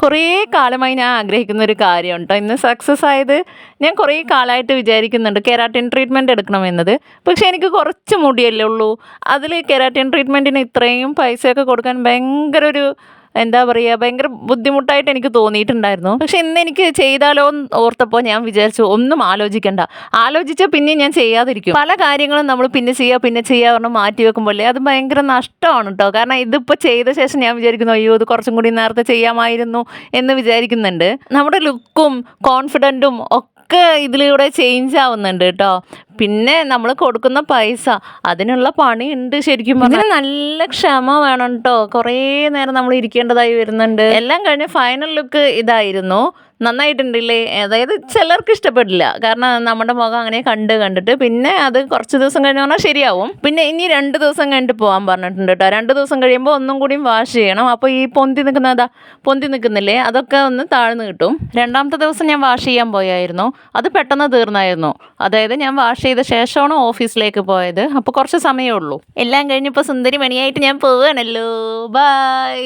കുറേ കാലമായി ഞാൻ ആഗ്രഹിക്കുന്ന ഒരു കാര്യം കേട്ടോ, ഇന്ന് സക്സസ് ആയത്. ഞാൻ കുറേ കാലമായിട്ട് വിചാരിക്കുന്നുണ്ട് കെരാട്ടിൻ ട്രീറ്റ്മെൻറ്റ് എടുക്കണമെന്നത്. പക്ഷേ എനിക്ക് കുറച്ച് മുടിയല്ലേ ഉള്ളൂ. അതിൽ കെരാട്ടിൻ ട്രീറ്റ്മെൻറ്റിന് ഇത്രയും പൈസയൊക്കെ കൊടുക്കാൻ ഭയങ്കര ഒരു എന്താ പറയുക, ഭയങ്കര ബുദ്ധിമുട്ടായിട്ട് എനിക്ക് തോന്നിയിട്ടുണ്ടായിരുന്നു. പക്ഷെ ഇന്ന് എനിക്ക് ചെയ്താലോ എന്ന് ഓർത്തപ്പോൾ ഞാൻ വിചാരിച്ചു ഒന്നും ആലോചിക്കണ്ട, ആലോചിച്ചാൽ പിന്നെ ഞാൻ ചെയ്യാതിരിക്കും. പല കാര്യങ്ങളും നമ്മൾ പിന്നെ ചെയ്യുക പറഞ്ഞ് മാറ്റി വെക്കുമ്പോഴേ അത് ഭയങ്കര നഷ്ടമാണ് കേട്ടോ. കാരണം ഇതിപ്പോൾ ചെയ്ത ശേഷം ഞാൻ വിചാരിക്കുന്നു അയ്യോ ഇത് കുറച്ചും കൂടി നേരത്തെ ചെയ്യാമായിരുന്നു എന്ന് വിചാരിക്കുന്നുണ്ട്. നമ്മുടെ ലുക്കും കോൺഫിഡൻറ്റും ഒക്കെ ഇതിലൂടെ ചേഞ്ച് ആവുന്നുണ്ട് കേട്ടോ. പിന്നെ നമ്മൾ കൊടുക്കുന്ന പൈസ, അതിനുള്ള പണിയുണ്ട് ശരിക്കും പറഞ്ഞാൽ. നല്ല ക്ഷമ വേണം കേട്ടോ. കുറേ നേരം നമ്മൾ ഇരിക്കേണ്ടതായി വരുന്നുണ്ട്. എല്ലാം കഴിഞ്ഞ് ഫൈനൽ ലുക്ക് ഇതായിരുന്നു. നന്നായിട്ടുണ്ടല്ലേ? അതായത് ചിലർക്ക് ഇഷ്ടപ്പെടില്ല, കാരണം നമ്മുടെ മുഖം അങ്ങനെ കണ്ടിട്ട് പിന്നെ അത് കുറച്ച് ദിവസം കഴിഞ്ഞ് പറഞ്ഞാൽ ശരിയാവും. പിന്നെ ഇനി 2 ദിവസം കഴിഞ്ഞിട്ട് പോകാൻ പറഞ്ഞിട്ടുണ്ട് കേട്ടോ. 2 ദിവസം കഴിയുമ്പോൾ ഒന്നും കൂടിയും വാഷ് ചെയ്യണം. അപ്പോൾ ഈ പൊന്തി നിൽക്കുന്നില്ലേ, അതൊക്കെ ഒന്ന് താഴ്ന്നു കിട്ടും. 2ാമത്തെ ദിവസം ഞാൻ വാഷ് ചെയ്യാൻ പോയായിരുന്നു. അത് പെട്ടെന്ന് തീർന്നായിരുന്നു. അതായത് ഞാൻ വാഷ് ചെയ്ത ശേഷമാണ് ഓഫീസിലേക്ക് പോയത്. അപ്പോൾ കുറച്ച് സമയമേ ഉള്ളൂ. എല്ലാം കഴിഞ്ഞപ്പോൾ സുന്ദരി മണിയായിട്ട് ഞാൻ പോവുകയാണല്ലോ. ബൈ.